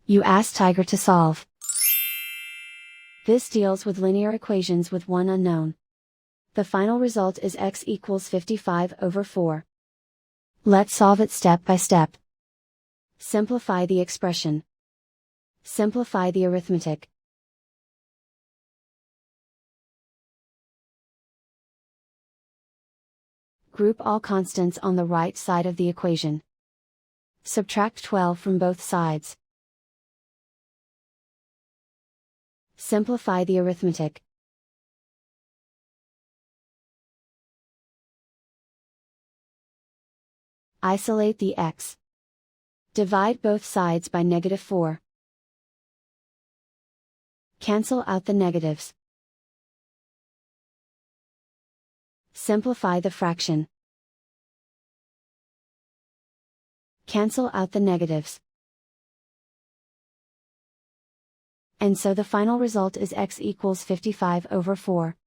You ask Tiger to solve. This deals with linear equations with one unknown. The final result is x equals 55 over 4. Let's solve it step by step. Simplify the expression. Simplify the arithmetic. Group all constants on the right side of the equation. Subtract 12 from both sides. Simplify the arithmetic. Isolate the x. Divide both sides by -4. Cancel out the negatives. Simplify the fraction. Cancel out the negatives. And so the final result is x equals 55 over 4.